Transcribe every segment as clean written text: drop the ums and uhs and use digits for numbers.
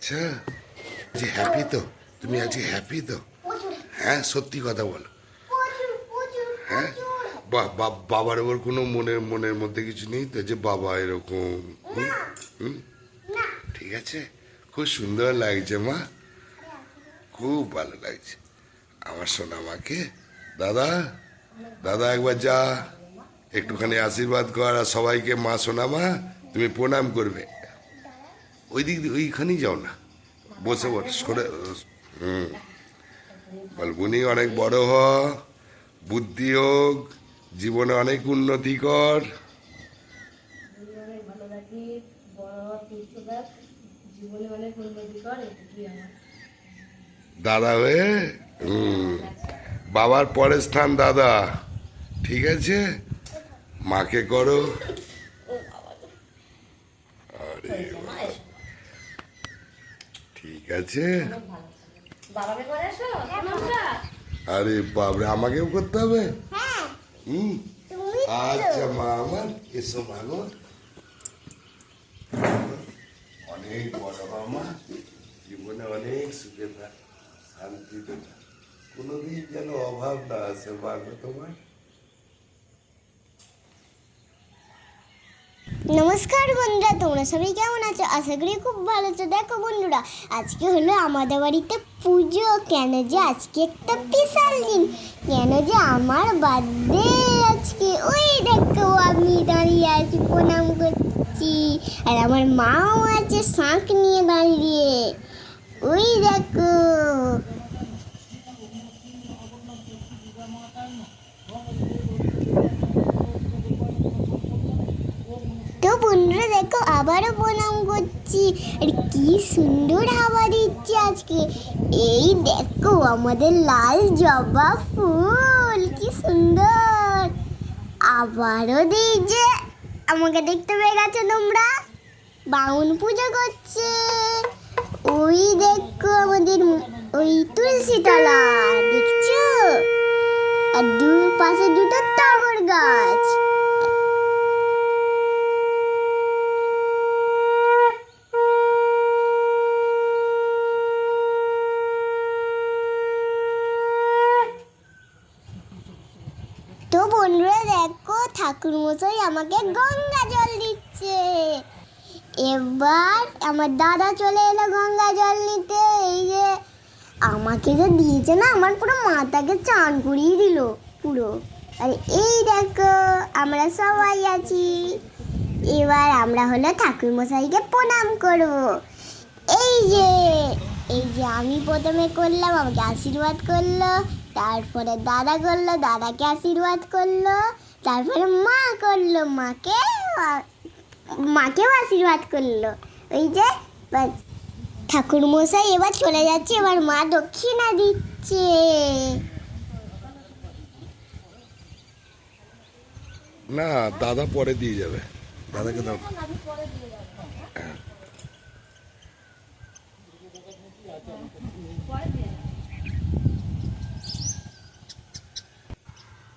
আচ্ছা, যে হ্যাপি তো? তুমি আজকে হ্যাপি তো? হ্যাঁ, সত্যি কথা বলো। হ্যাঁ, বাবার ওর কোনো মনের মনের মধ্যে কিছু নেই তো, যে বাবা এরকম? হুম? হুম? ঠিক আছে, খুব সুন্দর লাগছে মা, খুব ভালো লাগছে আমার সোনা মাকে। দাদা, দাদা একবার যা, একটুখানি আশীর্বাদ কর, আর সবাইকে মা সোনা মা তুমি প্রণাম করবে। ওই দিক দিয়ে ওইখানেই যাও না, বসে বস সরে। হুম, বলবুনি অনেক বড় হ, বুদ্ধি হোক, জীবনে অনেক উন্নতি কর। দাদা হয়ে, বাবার পরের স্থান দাদা। ঠিক আছে, মাকে করো। আরে ঠিক আছে। আরে বাবরে, আমাকেও করতে হবে? হুম, আচ্ছা মা আমার, এসো মা গো। অনেক বড় হও মা, জীবনে অনেক সুখে থাক, শান্তিতে থাক, কোনোদিন যেন অভাব না আসে মা গো তোমার। নমস্কার বন্ধুরা, তোমরা সবাই কেমন আছো? আশা করি খুব ভালো আছো। দেখো বন্ধুরা, আজকে হলো আমাদের বাড়িতে পুজো। কেন যে আজকে একটা বিশাল দিন, কেন যে আমার বার্থডে আজকে। ওই দেখো আমি দাঁড়িয়ে আছি, প্রণাম করছি, আর আমার মাও আছে শাঁখ নিয়ে দাঁড়িয়ে। ওই দেখো, তো বন্ধুরা দেখো আবারও প্রণাম করছি। আর কি সুন্দর হাওয়া দিচ্ছে আজকে। এই দেখো আমাদের লাল জবা ফুল, কি সুন্দর। আবারও দিয়েছে, আমাকে দেখতে পেয়ে গেছো তোমরা, বাউন পুজো করছে। ওই দেখো আমাদের ওই তুলসী তলা দেখছো, আর পাশে দুটো টগর গাছ। তো বন্ধুরা দেখো, ঠাকুরমশাই আমাকে গঙ্গা জল দিচ্ছে। এবার আমার দাদা চলে এলো গঙ্গা জল নিতে। এই যে আমাকে যে দিয়েছে না, আমার পুরো মাথাকে চান করিয়ে দিল পুরো। আর এই দেখো আমরা সবাই আছি। এবার আমরা হলো ঠাকুরমশাইকে প্রণাম করব। এই যে এই যে আমি প্রথমে করলাম, আমাকে আশীর্বাদ করলো, তারপরে দাদা করলো, দাদাকে আশীর্বাদ করলো, তারপরে মা করলো, মাকেও আশীর্বাদ করলো। ওই যে ঠাকুর মশাই এবার চলে যাচ্ছে, এবার মা দক্ষিণা দিচ্ছে। না, দাদা পরে দিয়ে যাবে, দাদাকে দাও।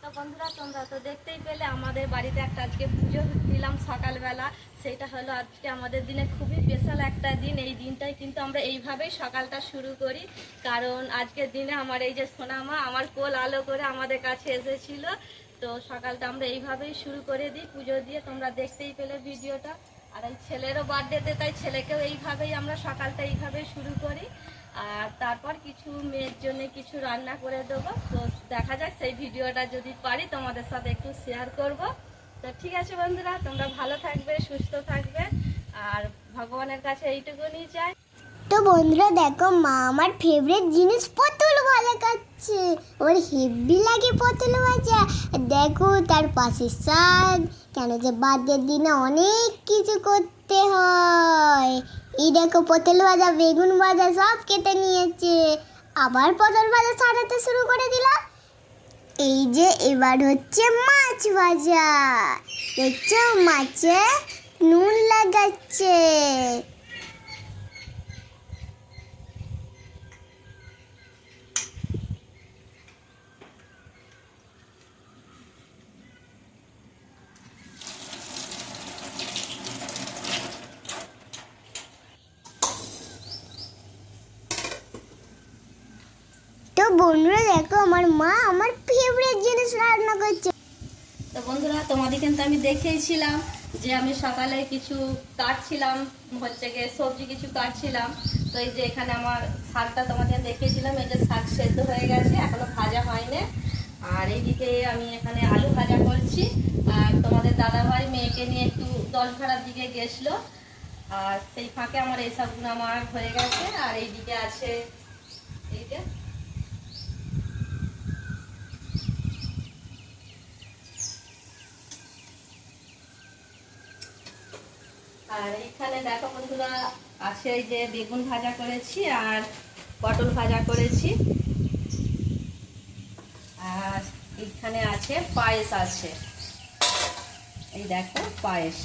তো বন্ধুরা, তোমরা তো দেখতেই পেলে আমাদের বাড়িতে একটা আজকে পুজো দিলাম সকালবেলা। সেটা হলো আজকে আমাদের দিনে খুবই স্পেশাল একটা দিন। এই দিনটাই কিন্তু আমরা এইভাবেই সকালটা শুরু করি, কারণ আজকের দিনে আমার এই যে সোনামা আমার কোল আলো করে আমাদের কাছে এসেছিল। তো সকালটা আমরা এইভাবেই শুরু করে দিই পুজো দিয়ে, তোমরা দেখতেই পেলে ভিডিওটা। আর এই ছেলেরও বার্থডেতে, তাই ছেলেকেও এইভাবেই আমরা সকালটা এইভাবেই শুরু করি। আর তারপর কিছু মেয়ের জন্য কিছু রান্না করে দেবো। তো দেখা যাক, সেই ভিডিওটা যদি পারি তোমাদের সাথে একটু শেয়ার করব। তো ঠিক আছে বন্ধুরা, তোমরা ভালো থাকবে, সুস্থ থাকবে, আর ভগবানের কাছে এইটুকুনি চাই। তো বন্ধুরা দেখো, মা আমার ফেভারিট জিনিস পটল ভাজা খাচ্ছে। ওর হেভি লাগে পটল ভাজা। দেখো তার পাশে শাক, কেন যে বার্থডের দিনে অনেক কিছু করতে হয়। এই দেখো পটল ভাজা, বেগুন ভাজা সব কেটে নিয়েছে, আবার পটল ভাজা ছাড়াতে শুরু করে দিল। এই যে এবার হচ্ছে মাছ ভাজা, দেখছো মাছে নুন লাগাচ্ছে। বন্ধুরা দেখো আমার মা আমার ফেভারিট জিনিস রান্না করছে। তো বন্ধুরা তোমাদের কিন্তু আমি দেখিয়েছিলাম যে আমি সকালে কিছু কাটছিলাম, হচ্ছে গিয়ে সবজি কিছু কাটছিলাম। তো এই যে এখানে আমার শাকটা তোমাদের দেখিয়েছিলাম, এই যে শাক সেদ্ধ হয়ে গেছে, এখনো ভাজা হয়নি। আর এইদিকে আমি এখানে আলু ভাজা করছি। আর তোমাদের দাদাভাই মেয়েকে নিয়ে একটু দশঘাড়ার দিকে গেছিলো, আর সেই ফাঁকে আমার এই সবগুলো আমার হয়ে গেছে। আর এইদিকে আছে এই যে আর এইখানে দেখো বন্ধুরা আছে এই যে বেগুন ভাজা করেছি আর পটল ভাজা করেছি। আর এইখানে আছে পায়েস আছে, এই দেখো পায়েস।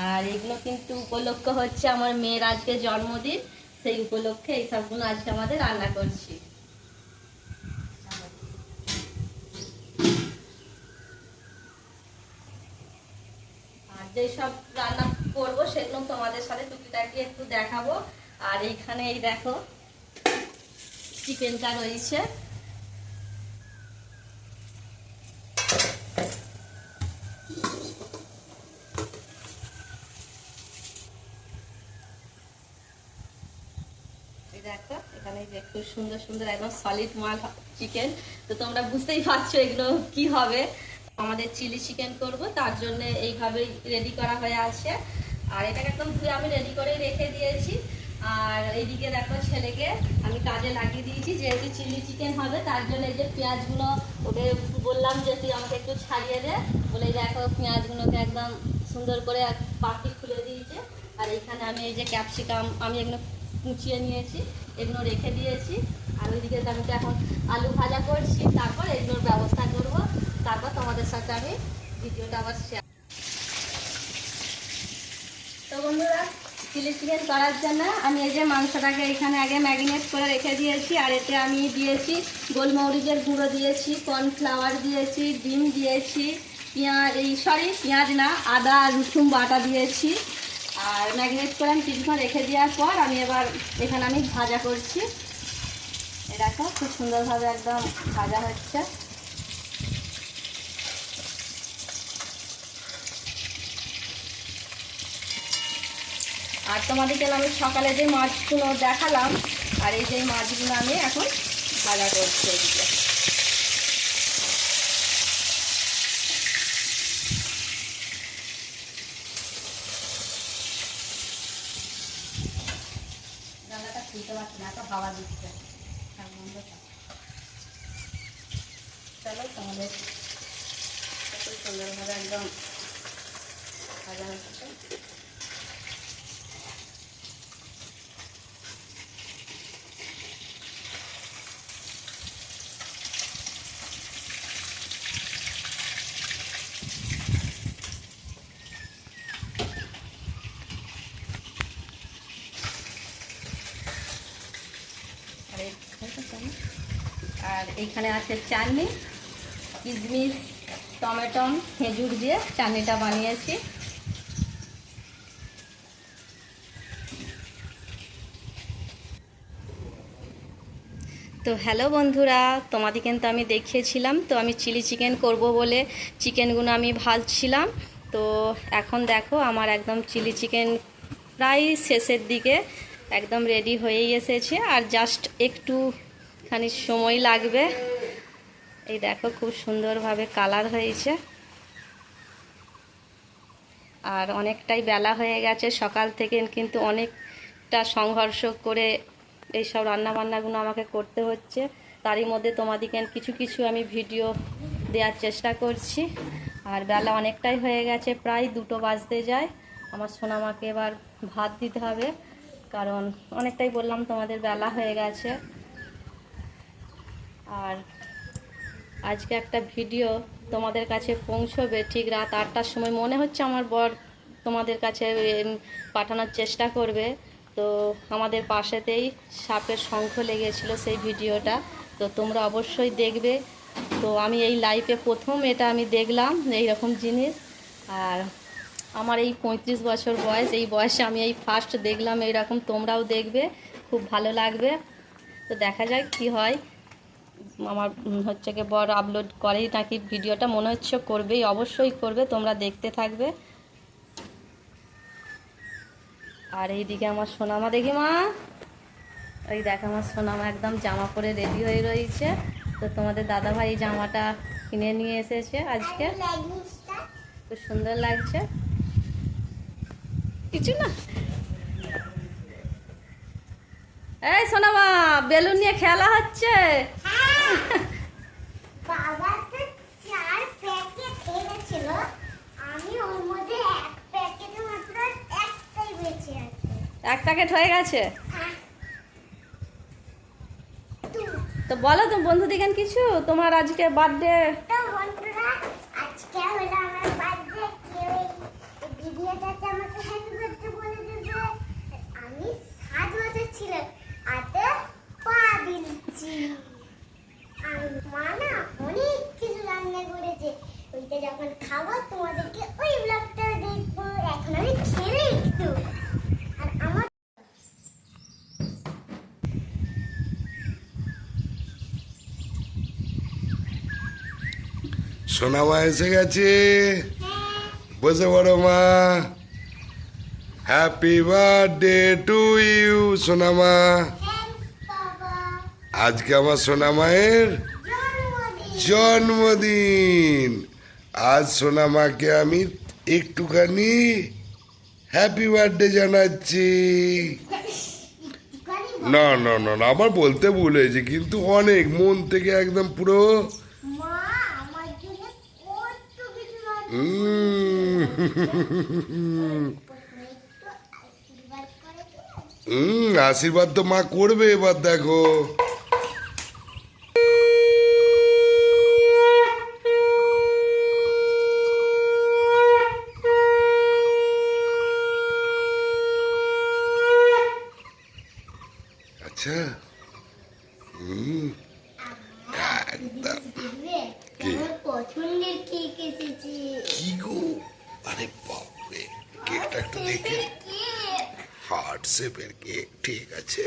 আর এগুলো কিন্তু উপলক্ষ হচ্ছে আমার মেয়ের আজকে জন্মদিন, সেই উপলক্ষে এই সবগুলো আজকে আমাদের রান্না করছি। আর যেসব রান্না করবো সেগুলো তোমাদের সাথে টুকিটাকি একটু দেখাবো। আর এইখানে এই দেখো চিকেনটা রয়েছে। দেখো এখানে যে খুব সুন্দর সুন্দর একদম সলিড মাল চিকেন। তো তোমরা বুঝতেই পারছো এগুলো কি হবে। আমাদের চিলি চিকেন করব, তার জন্য এইভাবেই রেডি করা হয়ে আছে। আর এটাকে একদম ধুয়ে আমি রেডি করে রেখে দিয়েছি। আর এইদিকে দেখো ছেলেকে আমি কাজে লাগিয়ে দিয়েছি, যেহেতু চিলি চিকেন হবে তার জন্য এই যে পেঁয়াজগুলো ওকে বললাম যে তুই আমাকে একটু ছাড়িয়ে দে, বলে দেখো পেঁয়াজগুলোকে একদম সুন্দর করে পাখি খুলে দিয়েছে। আর এইখানে আমি এই যে ক্যাপসিকাম আমি এগুলো কুচিয়ে নিয়েছি, এগুলো রেখে দিয়েছি। আর ওইদিকে আমি তো এখন আলু ভাজা করছি, তারপর এগুলোর ব্যবস্থা করব, তারপর তোমাদের সাথে আমি ভিডিওটা আবার শেয়ার। তো বন্ধুরা চিলি চিকেন করার জন্য আমি এই যে মাংসটাকে এখানে আগে ম্যারিনেট করে রেখে দিয়েছি। আর এতে আমি দিয়েছি গোলমরিচের গুঁড়ো দিয়েছি, কর্নফ্লাওয়ার দিয়েছি, ডিম দিয়েছি, পেঁয়াজ না আদা রসুন বাটা দিয়েছি। আর ম্যারিনেট করে আমি কিছুক্ষণ রেখে দেওয়ার পর আমি এবার এখানে আমি ভাজা করছি। এই দেখো খুব সুন্দরভাবে একদম ভাজা হচ্ছে। আর তোমাদেরকে আমি সকালে যে মাছগুলো দেখালাম, আর এই যে মাছগুলো আমি এখন ভাজা করছি এদিকে। জানলাটা খুলতে পারছি না, এত হাওয়া দিচ্ছে। চলো তোমাদের খুব সুন্দরভাবে একদম ভাজা হচ্ছে। আর এইখানে আছে চাটনি, কিশমিশ টমেটো খেজুর দিয়ে চাটনিটা বানিয়েছি। তো হ্যালো বন্ধুরা, তোমাদের কিন্তু আমি দেখিয়েছিলাম তো আমি চিলি চিকেন করব বলে চিকেনগুলো আমি ভাজছিলাম। তো এখন দেখো আমার একদম চিলি চিকেন প্রায় শেষের দিকে একদম রেডি হয়েই এসেছে, আর জাস্ট একটুখানি সময় লাগবে। এই দেখো খুব সুন্দরভাবে কালার হয়েছে। আর অনেকটাই বেলা হয়ে গেছে, সকাল থেকে কিন্তু অনেকটা সংঘর্ষ করে এইসব রান্নাবান্নাগুলো আমাকে করতে হচ্ছে। তারই মধ্যে তোমাদেরকে কিছু কিছু আমি ভিডিও দেওয়ার চেষ্টা করছি। আর বেলা অনেকটাই হয়ে গেছে, প্রায় 2টো বাজতে যায়। আমার সোনামাকে এবার ভাত দিতে হবে, কারণ অনেকটাই বললাম তোমাদের বেলা হয়ে গেছে। আর আজকে একটা ভিডিও তোমাদের কাছে পৌঁছবে ঠিক রাত 8টার সময়, মনে হচ্ছে আমার বর তোমাদের কাছে পাঠানোর চেষ্টা করবে। তো আমাদের পাশেতেই সাপের শঙ্খ লেগেছিল সেই ভিডিওটা, তো তোমরা অবশ্যই দেখবে। তো আমি এই লাইফে প্রথম এটা আমি দেখলাম এই রকম জিনিস। আর আমার এই 35 বছর বয়স, এই বয়সে আমি এই ফার্স্ট দেখলাম এইরকম। তোমরাও দেখবে, খুব ভালো লাগবে। তো দেখা যাক কি হয়। আমার হচ্ছে কি বর আপলোড করেই নাকি ভিডিওটা, মনে হচ্ছে করবেই, অবশ্যই করবে, তোমরা দেখতে থাকবে। আর এইদিকে আমার সোনামা, দেখি মা, ওই দেখ আমার সোনামা একদম জামা পরে রেডি হয়ে রয়েছে। তো তোমাদের দাদাভাই এই জামাটা কিনে নিয়ে এসেছে আজকে, খুব সুন্দর লাগছে। কিছু না, এই সোনামা বেলুন নিয়ে খেলা হচ্ছে। বাবা তো 4 প্যাকেট এনেছিল, আমি ওর মধ্যে এক প্যাকেটে মাত্র একটাই বেঁচে আছে। এক প্যাকেট হয়ে গেছে। তো বলো তো বন্ধুদিগণ কিছু, তোমার আজকে বার্থডে। তো বন্ধুরা, আজকে হলো আমার বার্থডে। কেউ এই ভিডিওটাতে আমাকে হ্যাপি বার্থডে বলে দেবে। আমি 7 বছর ছিলাম, আতে পা দিচ্ছি। আমি মা না অনেক কিছু রান্না করেছে, ওইটা যখন খাবো তোমাদেরকে ওই ব্লগটা দেখবো। এখন আমি খেলে একটু। আর আমার সোনামা এসে গেছে, বসে পড়ো মা। হ্যাপি বার্থডে টু ইউ সোনামা। থ্যাঙ্কস বাবা, আজকে আমার সোনামায়ের জন্মদিন। জন্মদিন। আজ সোনামাকে আমি একটুখানি হ্যাপি বার্থডে জানাচ্ছি। না না না না, আমার বলতে ভুল হয়েছে, কিন্তু অনেক মন থেকে একদম পুরো মা আমার জন্য কত কিছু রান্না উম, একটু আশীর্বাদ করে দিও। আশীর্বাদ তো মা করবে, এবার দেখো। আচ্ছা, একদম। দেখবে কি? আমার পছন্দের কেক এসেছে। কি গো, আরে বাপরে, কেকটা একটু দেখে। কেক হার্ট শেপের কেক, ঠিক আছে।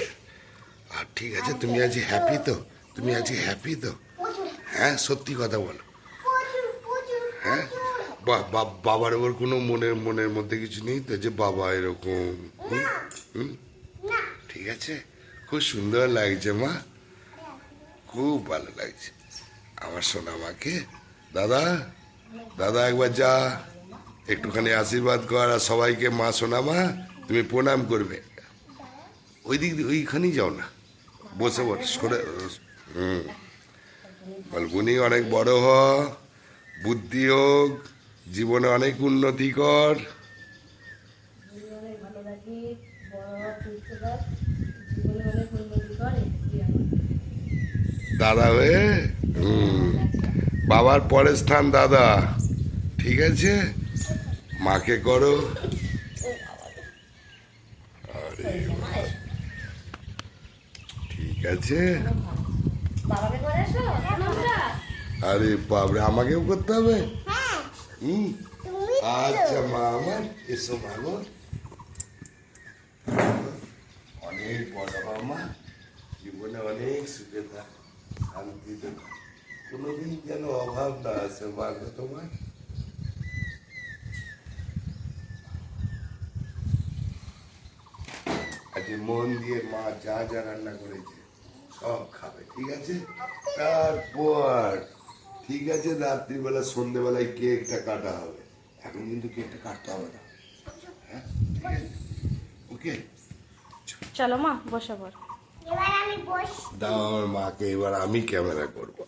আর ঠিক আছে, তুমি আজ হ্যাপি তো? তুমি আজ হ্যাপি তো? প্রচুর হ্যাঁ, সত্যি কথা বলো। প্রচুর প্রচুর হ্যাঁ, বাবার ওর কোনো মনের মধ্যে কিছু নেই তো, যে বাবা এরকম? হুম, না। ঠিক আছে, খুব সুন্দর লাগছে মা, খুব ভালো লাগছে আমার সোনামাকে। দাদা, দাদা একবার যা, একটুখানি আশীর্বাদ কর, আর সবাইকে মা সোনামা তুমি প্রণাম করবে। ওই দিক দিয়ে ওইখানেই যাও না, বসে সরে। বলগুনি অনেক বড় হ, বুদ্ধি হোক, জীবনে অনেক উন্নতি কর। দাদা হয়ে বাবার পরের স্থান দাদা, ঠিক আছে। মাকে করো। আরে বাবা, ঠিক আছে। বাবাকে করে এসো আমরা। আরে বাবরে, আমাকেও করতে হবে? হ্যাঁ, হুম, তুমি আচ্ছা মা আমার, এসো মা গো। অনেক বড় হও মা, জীবনে অনেক সুখে থাক, শান্তিতে থাক, কোনোদিন যেন অভাব না আসে মা গো তোমার। আজকে মন দিয়ে মা যা যা রান্না করেছে সব খাবে, ঠিক আছে। তারপর ঠিক আছে, রাত্রিবেলা সন্ধ্যেবেলায় কেকটা কাটা হবে, এখন কিন্তু কেকটা কাটতে হবে না। হ্যাঁ, ঠিক আছে, ওকে। চলো মা বসে পড়। এবার আমি বস। দাও আমার মাকে, এবার আমি ক্যামেরা করবো।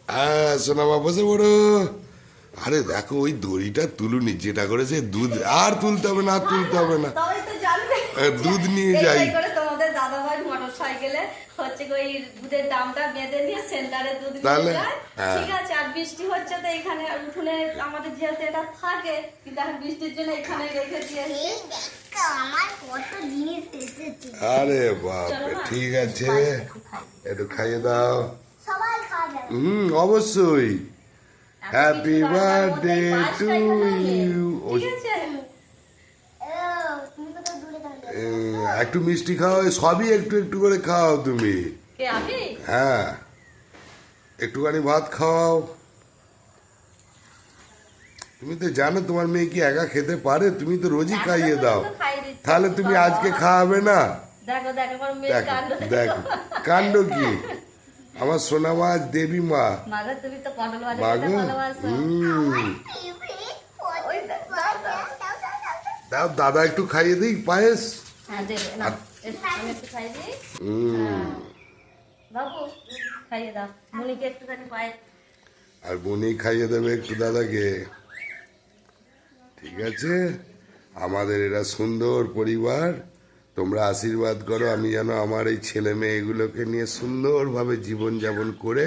শোনা মা, বসে পড়ো। আরে দেখো, ওই দড়িটা তুলুনি, যেটা করেছে দুধ আর তুলতে হবে না, আর তুলতে হবে না। তবেই তো জানবে। দুধ নিয়ে যাই। এই করে তোমাদের দাদাভাই মোটরসাইকেলে হচ্ছে ওই দুধের দামটা বেঁধে নিয়ে সেন্টারে দুধ নিয়ে তাহলে? যায়। হ্যাঁ। ঠিক আছে, আর বৃষ্টি হচ্ছে তো এখানে উঠোনে আমাদের যেহেতু এটা থাকে, কিন্তু এখন বৃষ্টির জন্য এখানে রেখে দিয়েছি। এই দেখো আমার কত জিনিস এসেছে। আরে বাপরে, ঠিক আছে, একটু খাইয়ে দাও। সবাই খাবে। অবশ্যই। Happy birthday to you. ঠিক আছে। তুমি কোথাও দূরে দাঁড়িয়ে একটু মিষ্টি খাও, সবই একটু একটু করে খাও তুমি। কে আমি? হ্যাঁ, একটুখানি ভাত খাওয়াও। তুমি তো জানো তোমার মেয়ে কি একা খেতে পারে, তুমি তো রোজই খাইয়ে দাও, তাহলে তুমি আজকে খাওয়াবে না? দেখো দেখো আমার মেয়ের দেখো কাণ্ড দেখো কাণ্ড কি, আমার সোনা মা আজ দেবী মা। মাগো তুমি তো পটল ভাজা মা খেতে গো, ভালোবাসো। ওই দাও দাদা একটু খাইয়ে দিই পায়েস। হ্যাঁ দেবে না, আমি একটু খাই দিই। বাবু খাইয়ে দাও, মুনিকে একটুখানি পায়ে। আর বোনই খাইয়ে দেবে একটু দাদাকে, ঠিক আছে? আমাদের এরা সুন্দর পরিবার, তোমরা আশীর্বাদ করো আমি যেন আমার এই ছেলে মেয়েগুলোকে নিয়ে সুন্দরভাবে জীবনযাপন করে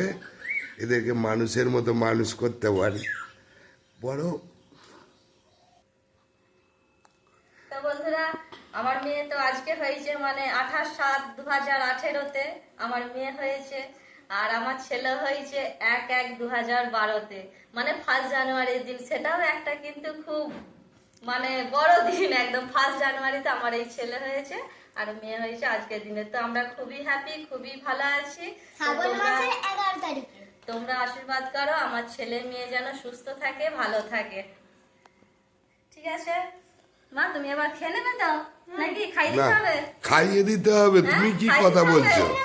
এদেরকে মানুষের মতো মানুষ করতে পারি। বড় তো বন্ধুরা, আমার মেয়ে তো আজকে হয়েছে মানে 28/7/2018-তে আমার মেয়ে হয়েছে, আর আমার ছেলে হয়েছে 1/1/2012-তে, মানে 1 জানুয়ারির দিন। সেটাও একটা কিন্তু খুব মানে বড় দিন, একদম 1 জানুয়ারিতে আমার এই ছেলে হয়েছে আর মেয়ে হয়েছে আজকের দিনে। তো আমরা খুবই হ্যাপি, খুবই ভালো আছি। তো শ্রাবণ মাসের 11 তারিখে। তোমরা আশীর্বাদ করো আমার ছেলে মেয়ে যেন সুস্থ থাকে, ভালো থাকে, ঠিক আছে? মা তুমি এবার খেয়ে নেবে তো নাকি খাই না, দিতে হবে? খাইয়ে দিতে হবে। তুমি কি খাইয়ে কথা দিতে বলছো? হবে?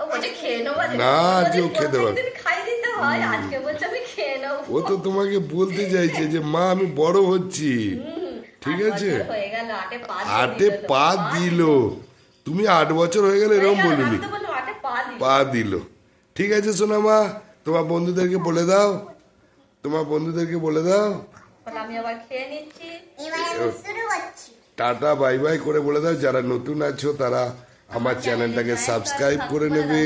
ও বলছে খেয়ে নেবো। না, আজও খেতে হবে। প্রত্যেকদিন খাই দিতে হয়, আজকে বলছে আমি খেয়ে নেবো। ও তো তোমাকে বলতে চাইছে যে মা আমি বড় হচ্ছি, ঠিক 8 আছে? বছর হয়ে গেল, 8-এ পা দিয়ে 8-এ দিল তো। পা দিল। তুমি 8 বছর হয়ে গেলে হয়ে এরকম গেল, বলবি? আমি তো বললাম 8-এ পা দিল। পা দিল, ঠিক আছে সোনা মা, তোমার বন্ধুদেরকে বলে দাও, তোমার বন্ধুদেরকে বলে দাও বলে আমি আবার খেয়ে নিচ্ছি। এবার আমি শুরু করছি। টাটা বাই বাই করে বলে দাও। যারা নতুন আছো তারা আমার চ্যানেলটাকে সাবস্ক্রাইব করে নেবে।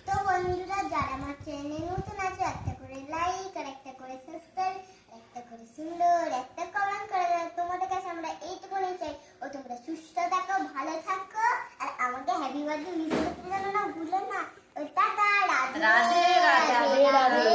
তো বন্ধুরা, যারা আমার চ্যানেলে নতুন আছে, একটা করে লাইক আর একটা করে সাবস্ক্রাইব, একটা করে সুন্দর একটা কমেন্ট করে দাও। তোমাদের কাছে আমরা এইটুকুনি চাই, ও তোমরা সুস্থ থাকো, ভালো থাকো, আর আমাকে হ্যাপি বার্থডে উইশ করতে জানো না, ভুলো না। ও টাটা, রাধে রাধে রাধে। রাধে।